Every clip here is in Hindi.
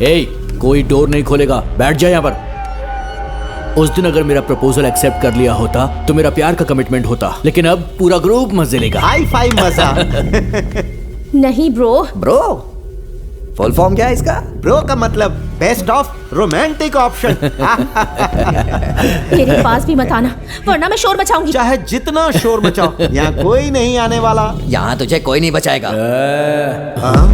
ए, कोई डोर नहीं खोलेगा, बैठ जा यहाँ पर। उस दिन अगर मेरा प्रपोजल एक्सेप्ट कर लिया होता तो मेरा प्यार का कमिटमेंट होता, लेकिन अब पूरा ग्रुप मजे लेगा। हाई फाई मजा। नहीं ब्रो। ब्रो फुल फॉर्म क्या है इसका? ब्रो का मतलब बेस्ट ऑफ रोमांटिक ऑप्शन। मेरे पास भी मत आना वरना मैं शोर मचाऊंगी। चाहे जितना शोर मचाओ, यहाँ कोई नहीं आने वाला। यहाँ तुझे कोई नहीं बचाएगा। हाँ?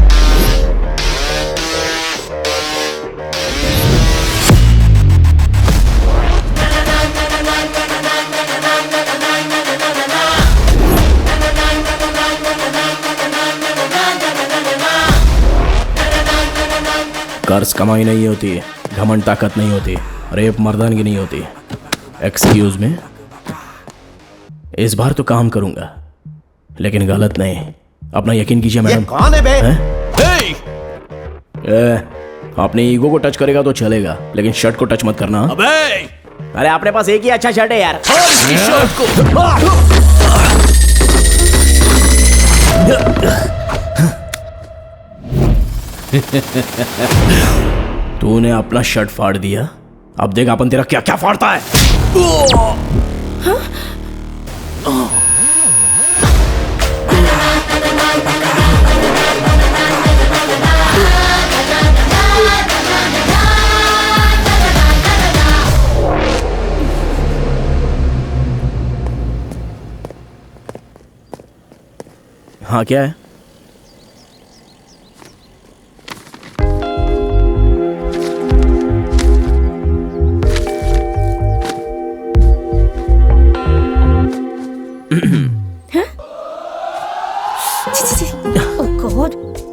कर्ज कमाई नहीं होती, घमंड ताकत नहीं होती, रेप मर्दानगी नहीं होती। एक्सक्यूज में, इस बार तो काम करूंगा, लेकिन गलत नहीं। अपना यकीन कीजिए मैडम। कौन है बे? अपने ईगो को टच करेगा तो चलेगा, लेकिन शर्ट को टच मत करना। अबे अरे अपने पास एक ही अच्छा शर्ट है यार। शर्ट को तूने अपना शर्ट फाड़ दिया, अब देख अपन तेरा क्या क्या फाड़ता है। हाँ क्या है?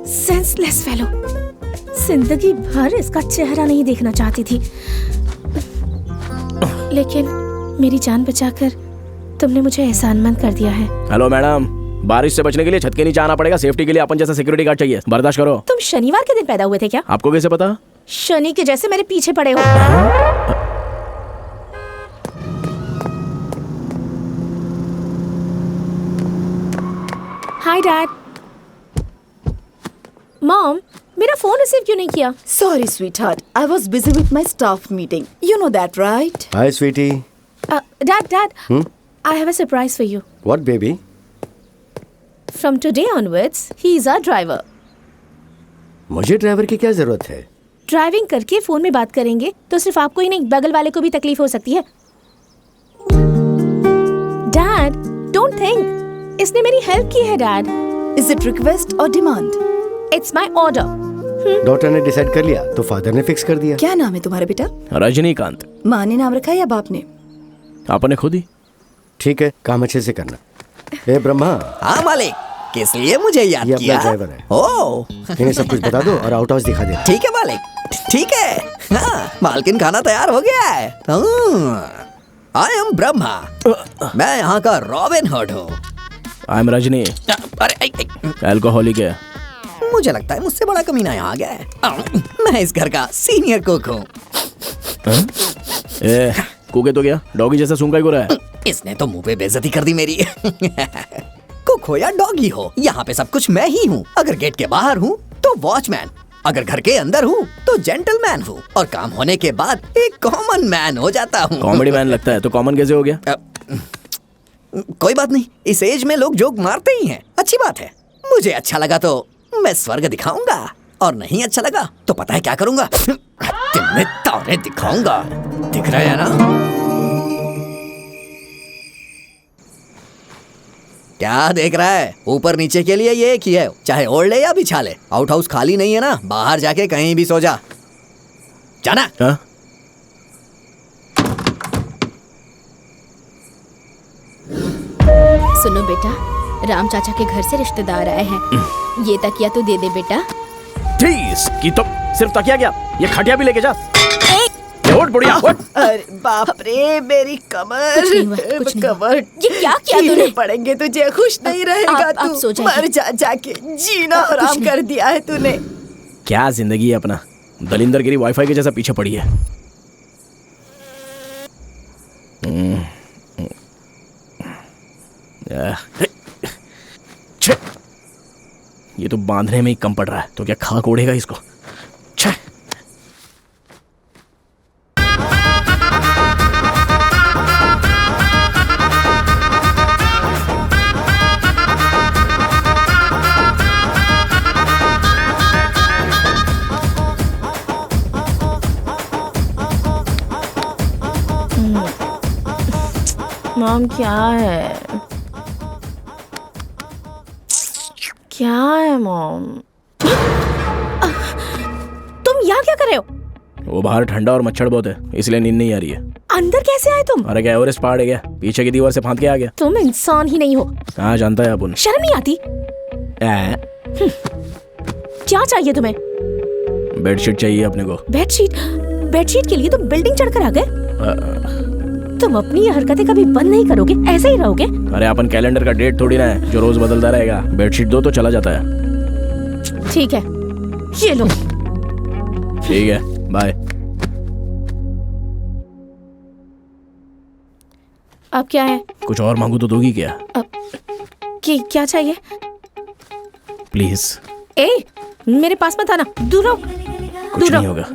Senseless fellow. जिंदगी भर इसका चेहरा नहीं देखना चाहती थी, लेकिन मेरी जान बचाकर तुमने मुझे एहसानमंद कर दिया है। हेलो मैडम, बारिश से बचने के लिए छत के नीचे आना पड़ेगा। सेफ्टी के लिए अपन जैसा सिक्योरिटी गार्ड चाहिए, बर्दाश्त करो। तुम शनिवार के दिन पैदा हुए थे क्या? आपको कैसे पता? शनि के जैसे मेरे पीछे पड़े हो। Hi dad. मॉम, मेरा फोन रिसीव क्यों नहीं किया? Sorry, sweetheart. I was busy with my staff meeting. You know that, right? Hi, sweetie. Dad. I have a surprise for you. What, baby? From today onwards, he is our driver. मुझे ड्राइवर की क्या जरूरत है? ड्राइविंग करके फोन में बात करेंगे तो सिर्फ आपको ही नहीं, बगल वाले को भी तकलीफ हो सकती है। Dad, don't think. इसने मेरी हेल्प की है dad. Is it request or demand? It's my order. Doctor ने डिसाइड कर लिया तो फादर ने फिक्स कर दिया। क्या नाम है तुम्हारा बेटा? रजनीकांत। माँ ने नाम रखा है या बाप ने? आपने खुद ही। ठीक है, काम अच्छे से करना। ए ब्रह्मा। हाँ मालिक, किस लिए मुझे याद ये किया? अपना ड्राइवर है। ओह, इन्हें सब कुछ बता दो और आउट हाउस दिखा दे। ठीक है मालिक, ठीक है। हाँ, मालकिन खाना तैयार हो गया है। आई एम ब्रह्मा, मैं यहाँ का रॉबिन हुड हूँ। आई एम रजनी, अरे अल्कोहलिक है। मुझे लगता है मुझसे बड़ा कमीना यहाँ आ गया है। मैं इस घर का सीनियर कुक हूँ। कुके तो क्या डॉगी जैसा सूंघ को रहा है? इसने तो मुंह पे बेइज्जती कर दी मेरी। कुक हो या डॉगी हो, यहाँ पे सब कुछ मैं ही हूँ। अगर गेट के बाहर हूँ तो वॉचमैन, अगर घर के अंदर हूँ तो जेंटलमैन हूँ, और काम होने के बाद एक कॉमन मैन हो जाता हूँ। कॉमेडी मैन लगता है तो कॉमन कैसे हो गया? कोई बात नहीं, इस एज में लोग जोक मारते ही हैं, अच्छी बात है। मुझे अच्छा लगा तो मैं स्वर्ग दिखाऊंगा, और नहीं अच्छा लगा तो पता है क्या करूंगा? तुम्हें तारे दिखाऊंगा। दिख रहा है ना? क्या देख रहा है? ऊपर नीचे के लिए ये एक ही है, चाहे ओढ़ ले या बिछा ले। आउट हाउस खाली नहीं है ना, बाहर जाके कहीं भी सो जा। जाना। हाँ? सुनो बेटा, राम चाचा के घर से रिश्तेदार आए हैं। ये तकिया तो दे दे बेटा। की तो सिर्फ तकिया क्या, ये खटिया भी लेके जा। उठ बुढ़िया उठ। अरे बाप रे, मेरी कमर। कुछ नहीं हुआ, कुछ नहीं। कमर। ये क्या किया तूने? पड़ेंगे तुझे, खुश नहीं रहेगा आप तू। सो जाइए। मर जा जाके, जीना हराम कर दिया है तूने। क्या जिंदगी है अपना, दलिंदर गिरी वाईफाई के जैसा पीछे पड़ी है। ये तो बांधने में ही कम पड़ रहा है, तो क्या खाक ओढ़ेगा इसको। मॉम क्या है? क्या है मॉम? तुम यहाँ क्या कर रहे हो? वो बाहर ठंडा और मच्छर बहुत है, इसलिए नींद नहीं आ रही है। अंदर कैसे आए तुम? अरे क्या एवरेस्ट पहाड़ है क्या? पीछे की दीवार से फांद के आ गया। तुम इंसान ही नहीं हो। कहाँ जानता है अपन? शर्म नहीं आती? क्या चाहिए तुम्हें? बेडशीट चाहिए अपने को। बेडशीट? बेडशीट के लिए तुम बिल्डिंग चढ़कर आ गए? तुम अपनी ये हरकतें कभी बंद नहीं करोगे, ऐसे ही रहोगे? अरे अपन कैलेंडर का डेट थोड़ी ना है जो रोज बदलता रहेगा। बेडशीट दो तो चला जाता है। ठीक है, ये लो। ठीक है, बाय। अब क्या है? कुछ और मांगू तो दोगी क्या? क्या चाहिए? प्लीज। ए, मेरे पास मत आना, दूर रहो। कुछ नहीं होगा,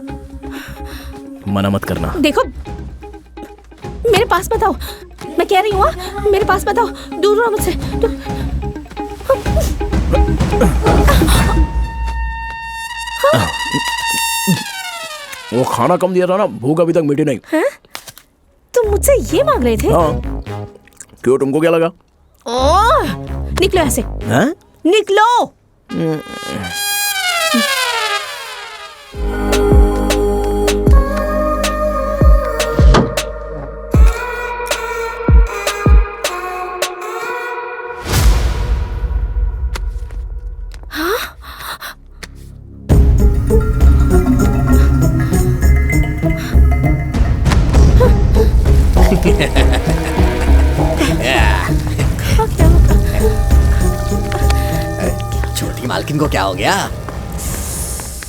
मना मत करना। देखो, मेरे पास मत आओ, मैं कह रही हूँ, मेरे पास मत आओ, दूर रहो मुझसे। वो खाना कम दिया था ना, भूख अभी तक मिटी नहीं। हैं? तुम मुझसे ये मांग रहे थे? हाँ, क्यों, तुमको क्या लगा? ओह, निकलो ऐसे। हैं? निकलो। छोटी मालकिन को क्या हो गया?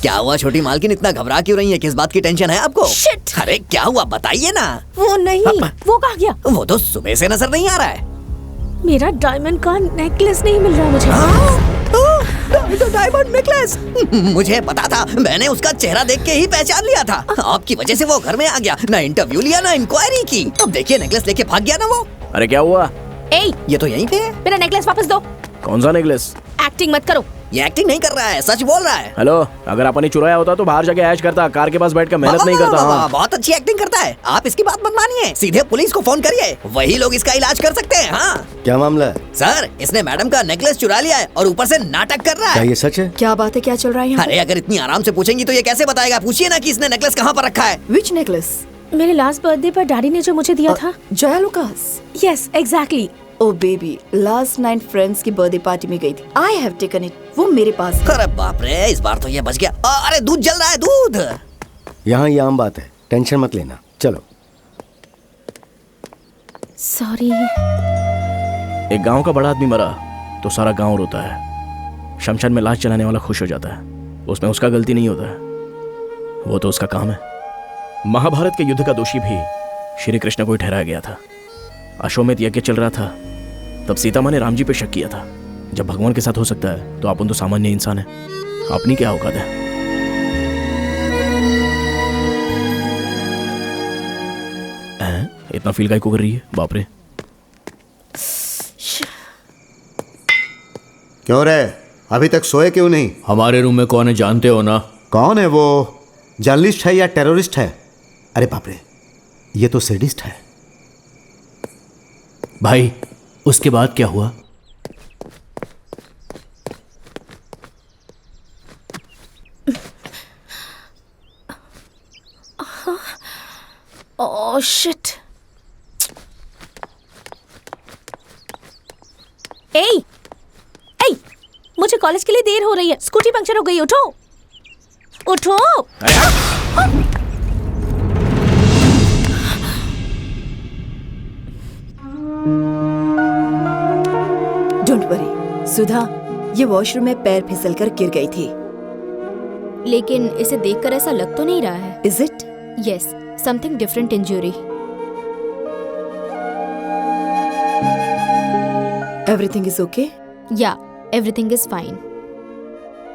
क्या हुआ छोटी मालकिन, इतना घबरा क्यों रही है? किस बात की टेंशन है आपको? Shit! अरे क्या हुआ बताइए ना। वो नहीं, वो कहाँ गया? वो तो सुबह से नजर नहीं आ रहा है। मेरा डायमंड का नेकलेस नहीं मिल रहा मुझे। Diamond necklace? मुझे पता था, मैंने उसका चेहरा देख के ही पहचान लिया था। आपकी वजह से वो घर में आ गया, ना इंटरव्यू लिया ना इंक्वायरी की। अब देखिए नेकलेस लेके भाग गया ना वो। अरे क्या हुआ? ए, ये तो यहीं पे है। मेरा नेकलेस वापस दो। कौन सा नेकलेस? एक्टिंग मत करो। ये एक्टिंग नहीं कर रहा है, सच बोल रहा है। हेलो, अगर अपन ने चुराया होता तो बाहर जाके ऐश करता, कार के पास बैठ कर मेहनत नहीं करता। हाँ। बहुत अच्छी एक्टिंग करता है। आप इसकी बात मत मानिए, सीधे पुलिस को फोन करिए, वही लोग इसका इलाज कर सकते हैं। हाँ क्या मामला है? सर, इसने मैडम का नेकलेस चुरा लिया है और ऊपर से नाटक कर रहा क्या है। ये सच है? क्या बात है, क्या चल रहा है यहाँ? अरे अगर इतनी आराम से पूछेंगी तो ये कैसे बताएगा? पूछिए ना कि इसने नेकलेस कहाँ पर रखा है। Which necklace? मेरे लास्ट बर्थडे पर डैडी ने जो मुझे दिया था। जया लुकास? Yes, exactly. Oh baby, last night friends की बर्थडे पार्टी में गई थी। आई हैव टेकन इट, वो मेरे पास है। अरे बाप रे, इस बार तो ये बच गया। अरे दूध जल रहा है, दूध। यहाँ ये आम बात है, टेंशन मत लेना। चलो। सॉरी। एक गांव का बड़ा आदमी मरा तो सारा गांव रोता है। शमशान में लाश जलाने वाला खुश हो जाता है, उसमें उसका गलती नहीं होता है, वो तो उसका काम है। महाभारत के युद्ध का दोषी भी श्री कृष्ण को ही ठहराया गया था। अश्वमेध यज्ञ चल रहा था, तब सीता माँ ने राम जी पे शक किया था। जब भगवान के साथ हो सकता है तो अपन तो सामान्य इंसान है, अपनी क्या औकात है? इतना फील काहे को कर रही है? बाप रे। क्यों रे, अभी तक सोए क्यों नहीं? हमारे रूम में कौन है जानते हो ना? कौन है वो? जर्नलिस्ट है या टेररिस्ट है? अरे बाप रे, ये तो सैडिस्ट है। भाई उसके बाद क्या हुआ? Oh shit. ए, मुझे कॉलेज के लिए देर हो रही है, स्कूटी पंक्चर हो गई, उठो उठो। डोंट वरी सुधा, ये वॉशरूम में पैर फिसलकर गिर गई थी। लेकिन इसे देखकर ऐसा लग तो नहीं रहा है। Is it? Yes, something different injury. Everything is okay? या एवरीथिंग इज फाइन।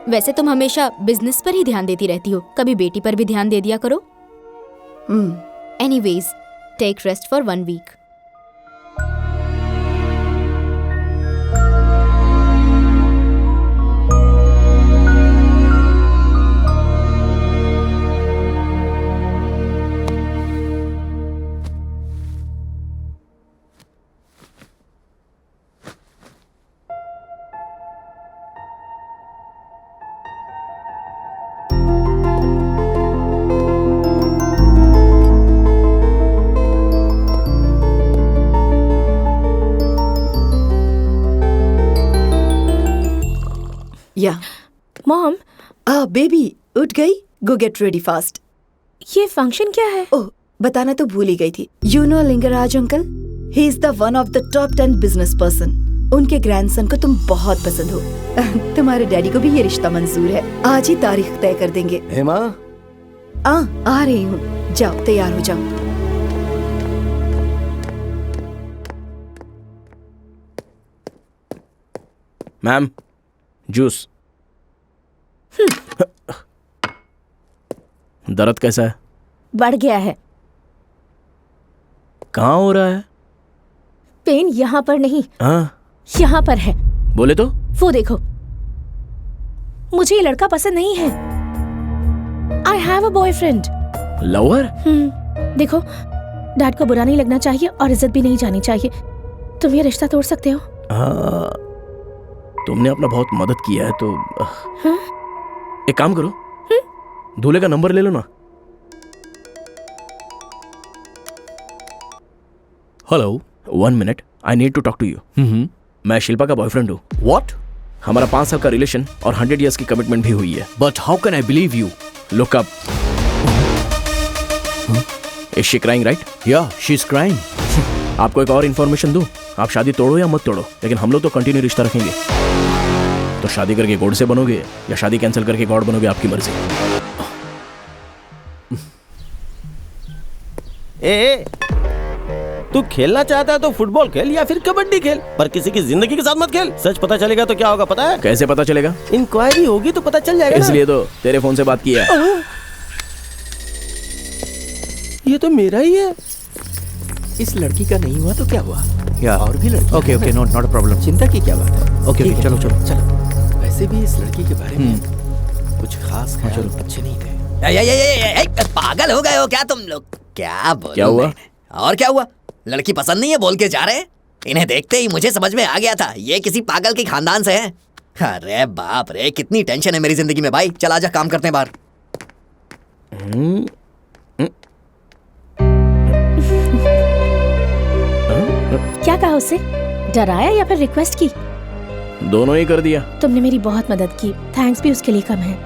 वैसे तुम हमेशा बिजनेस पर ही ध्यान देती रहती हो, कभी बेटी पर भी ध्यान दे दिया करो। Anyways, take rest for 1 week. या मॉम, बेबी उठ गई? Go get ready fast. ये फंक्शन क्या है? ओह, बताना तो भूल ही गई थी। You know Lingaraj uncle, he is the one of the top 10 business person. उनके ग्रैंडसन को तुम बहुत पसंद हो। तुम्हारे डैडी को भी ये रिश्ता मंजूर है। आज ही तारीख तय कर देंगे। हेमा, आ रही हूँ, जाओ तैयार हो जाओ। Ma'am, juice. दर्द कैसा है? बढ़ गया है। कहाँ हो रहा है? पेन यहाँ पर नहीं, हाँ, यहाँ पर है। बोले तो? वो देखो, मुझे ये लड़का पसंद नहीं है। I have a boyfriend. Lover? देखो, डैड को बुरा नहीं लगना चाहिए और इज्जत भी नहीं जानी चाहिए। तुम ये रिश्ता तोड़ सकते हो। हाँ, तुमने अपना बहुत मदद किया है तो हाँ? एक काम करो, दूल्हे का नंबर ले लो ना। Hello. 1 minute, I need to talk to you. मैं शिल्पा का बॉयफ्रेंड हूँ। व्हाट? हमारा 5 साल का रिलेशन और 100 इयर्स की कमिटमेंट भी हुई है। But how can I believe you? Look up. Is she crying, right? या, शी इज क्राइंग। आपको एक और इन्फॉर्मेशन दूं, आप शादी तोड़ो या मत तोड़ो, लेकिन हम लोग तो कंटिन्यू रिश्ता रखेंगे। तो शादी करके गॉड से बनोगे या शादी कैंसिल करके गॉड बनोगे, आपकी मर्जी। ए, तू खेलना चाहता है तो फुटबॉल खेल या फिर कबड्डी खेल, पर किसी की जिंदगी के साथ मत खेल। सच पता चलेगा तो क्या होगा पता है? कैसे पता चलेगा? इंक्वायरी होगी तो पता चल जाएगा ना। इसलिए तो तेरे फोन से बात किया है। ये तो मेरा ही है। इस लड़की का नहीं हुआ तो क्या हुआ? या और भी लड़की। Okay okay, not a problem. चिंता की क्या बात है? ओके ओके, चलो चलो चलो। वैसे भी इस लड़की के बारे में कुछ खास ख्याल अच्छे नहीं थे। पागल हो गए हो क्या तुम लोग? क्या बोलूं क्या हुआ? मैं? और क्या हुआ? लड़की पसंद नहीं है बोल के जा रहे हैं। इन्हें देखते ही मुझे समझ में आ गया था ये किसी पागल के खानदान से हैं। अरे बाप रे, कितनी टेंशन है मेरी जिंदगी में भाई। चल आजा, काम करते हैं बाहर। क्या कहा उससे? डराया या फिर रिक्वेस्ट की? दोनों ही कर दिया। तुमने मेरी बहुत मदद की, थैंक्स भी उसके लिए कम है।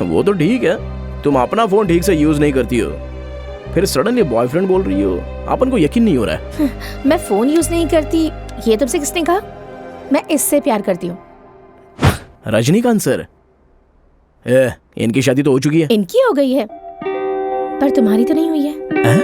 वो तो ठीक है, तुम अपना फोन ठीक से यूज नहीं करती हो, फिर सडनली बॉयफ्रेंड बोल रही हो। अपन को यकीन नहीं हो रहा है। मैं फोन यूज नहीं करती, ये तुमसे किसने कहा? मैं इससे प्यार करती हूँ। रजनीकांत सर, इनकी शादी तो हो चुकी है। इनकी हो गई है, पर तुम्हारी तो नहीं हुई है।